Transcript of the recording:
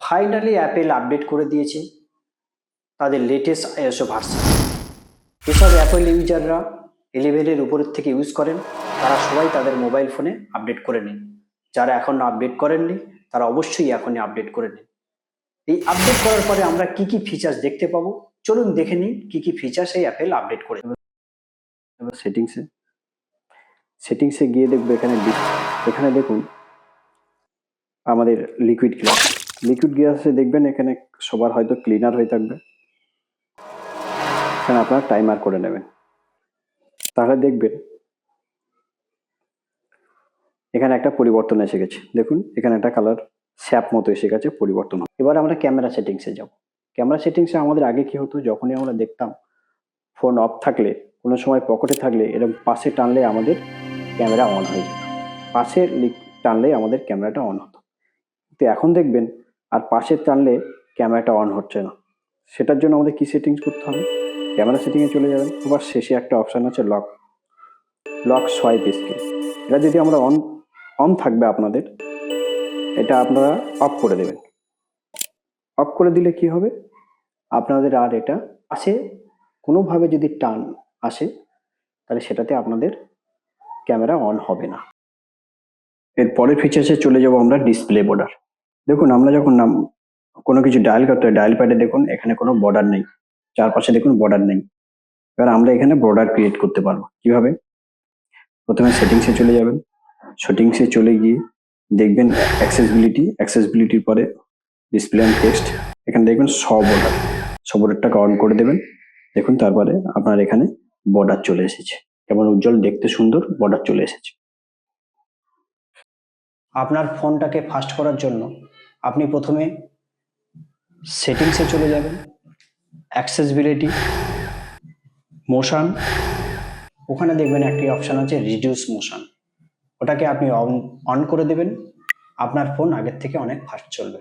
Finally Apple update করে দিয়েছে তাদের লেটেস্ট iOS ভার্সন। যেসব অ্যাপেল ইউজাররা 11-এর উপরের থেকে ইউজ করেন তারা সবাই তাদের মোবাইল ফোনে আপডেট করে নিন। যারা এখনো আপডেট করেননি তারা অবশ্যই এখনই আপডেট করে নিন। এই আপডেট করার পরে আমরা কি কি ফিচার্স দেখতে পাবো চলুন দেখে নিই কি কি ফিচার্স এই অ্যাপেল আপডেট করে। এবার সেটিংসে গিয়ে দেখবো এখানে দেখুন আমাদের লিকুইড গ্লাসে দেখবেন এখানে সবার হয়তো ক্লিনার হয়ে থাকবে, এখানে আপনারা টাইমার করে নেবেন। তাহলে দেখবেন এখানে একটা পরিবর্তন এসে গেছে, দেখুন এখানে একটা কালার শ্যাপ মতো এসে গেছে, পরিবর্তন। এবার আমরা ক্যামেরা সেটিংসে যাব। ক্যামেরা সেটিংসে আমাদের আগে কি হতো, যখনই আমরা দেখতাম ফোন অফ থাকলে, কোনো সময় পকেটে থাকলে এরকম পাশে টানলে আমাদের ক্যামেরা অন হয়ে যেত, পাশে টানলে আমাদের ক্যামেরাটা অন হতো। তো এখন দেখবেন আর পাশে টানলে ক্যামেরাটা অন হচ্ছে না। সেটার জন্য আমাদের কি সেটিংস করতে হবে, ক্যামেরা সেটিংয়ে চলে যাবেন। এবার শেষে একটা অপশান আছে লক সোয়াইপ স্ক্রিন। এটা যদি আমরা অন থাকবে আপনাদের, এটা আপনারা অফ করে দেবেন। অফ করে দিলে কি হবে, আপনাদের আর এটা আসে কোনোভাবে যদি টান আসে তাহলে সেটাতে আপনাদের ক্যামেরা অন হবে না। এর পরের ফিচার্সে চলে যাব আমরা ডিসপ্লে বর্ডার। দেখুন আমরা যখন কোনো কিছু ডায়াল করতে হয়, ডায়াল প্যাডে দেখুন এখানে কোনো বর্ডার নেই, চারপাশে দেখুন বর্ডার নেই। এবার আমরা এখানে বর্ডার ক্রিয়েট করতে পারবো কিভাবে, প্রথমে সেটিংসে চলে যাবেন। সেটিংসে চলে গিয়ে দেখবেন অ্যাক্সেসিবিলিটির পরে ডিসপ্লে অ্যান্ড টেক্সট, এখানে দেখবেন সব বর্ডারটাকে অন করে দেবেন। দেখুন তারপরে আপনার এখানে বর্ডার চলে এসেছে, কেমন উজ্জ্বল দেখতে সুন্দর বর্ডার চলে এসেছে। আপনার ফোনটাকে ফাস্ট করার জন্য আপনি প্রথমে সেটিংসে চলে যাবেন, অ্যাক্সেসিবিলিটি, মোশন, ওখানে দেখবেন একটি অপশান আছে রিডিউস মোশন, ওটাকে আপনি অন করে দেবেন। আপনার ফোন আগের থেকে অনেক ফাস্ট চলবে।